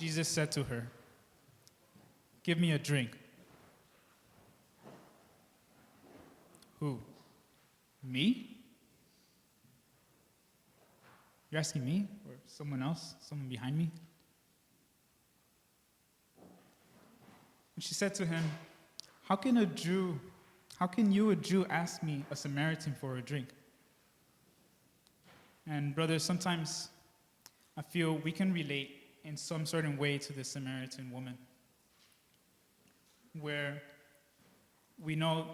Jesus said to her, "Give me a drink." Who? Me? You're asking me or someone else? Someone behind me? And she said to him, how can you, a Jew, ask me, a Samaritan, for a drink? And brothers, sometimes I feel we can relate in some certain way to the Samaritan woman, where we know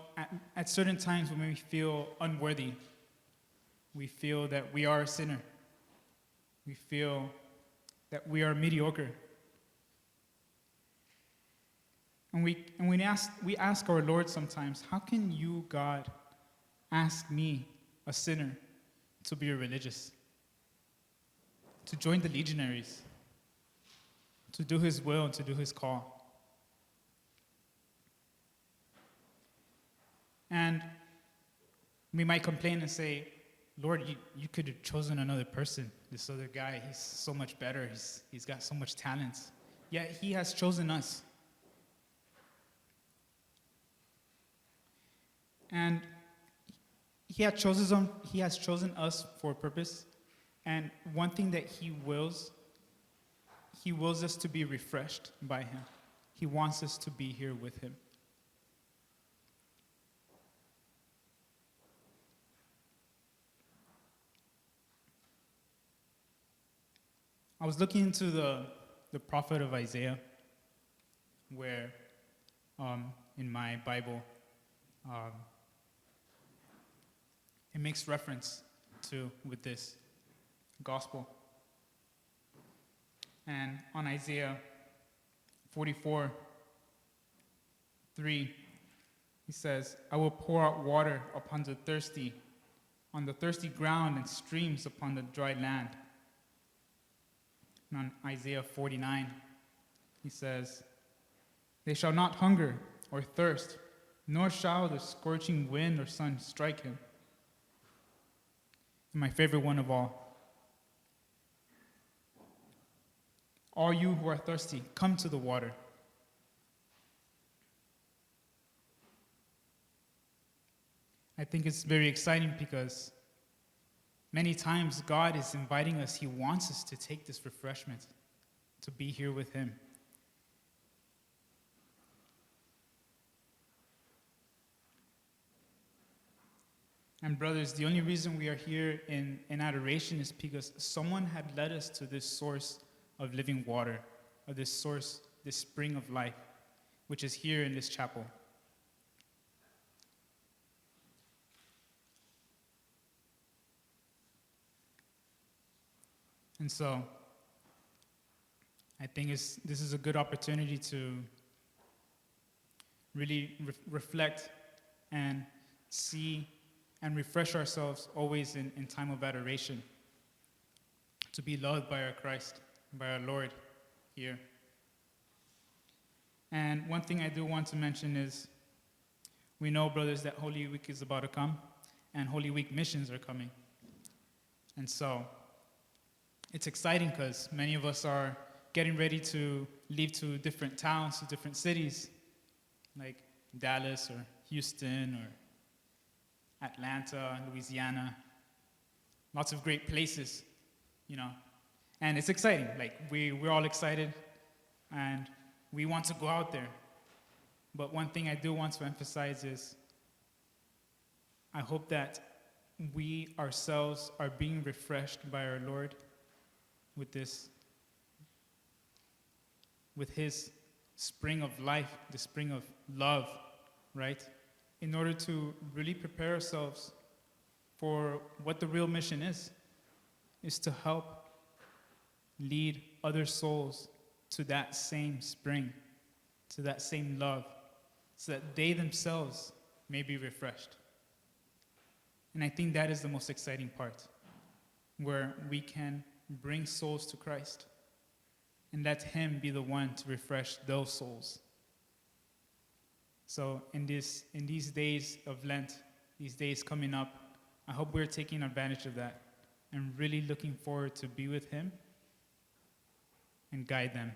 at certain times when we feel unworthy, we feel that we are a sinner, we feel that we are mediocre. And we ask our Lord sometimes, how can you, God, ask me, a sinner, to be a religious, to join the Legionaries, to do his will and to do his call? And we might complain and say, Lord, you could have chosen another person. This other guy, he's so much better. He's got so much talent. Yet he has chosen us. And he has chosen us for a purpose. And one thing that he wills us to be refreshed by him. He wants us to be here with him. I was looking into the prophet of Isaiah, where in my Bible, it makes reference to with this gospel. And on Isaiah 44:3, he says, I will pour out water upon the thirsty, on the thirsty ground, and streams upon the dry land. And on Isaiah 49, he says, they shall not hunger or thirst, nor shall the scorching wind or sun strike him. And my favorite one of all you who are thirsty, come to the water. I think it's very exciting because many times God is inviting us. He wants us to take this refreshment, to be here with him. And brothers, the only reason we are here in adoration is because someone had led us to this source of living water, or this source, this spring of life, which is here in this chapel. And so, I think this is a good opportunity to really reflect and see and refresh ourselves always in time of adoration, to be loved by our Christ, by our Lord here. And one thing I do want to mention is, we know, brothers, that Holy Week is about to come, and Holy Week missions are coming. And so, it's exciting because many of us are getting ready to leave to different towns, to different cities, like Dallas or Houston or Atlanta, Louisiana. Lots of great places, And it's exciting. Like, we're all excited, and we want to go out there. But one thing I do want to emphasize is, I hope that we ourselves are being refreshed by our Lord with his spring of life, the spring of love, right? In order to really prepare ourselves for what the real mission is to help lead other souls to that same spring, to that same love, so that they themselves may be refreshed. And I think that is the most exciting part, where we can bring souls to Christ and let him be the one to refresh those souls. So in these days of Lent, these days coming up, I hope we're taking advantage of that and really looking forward to be with him and guide them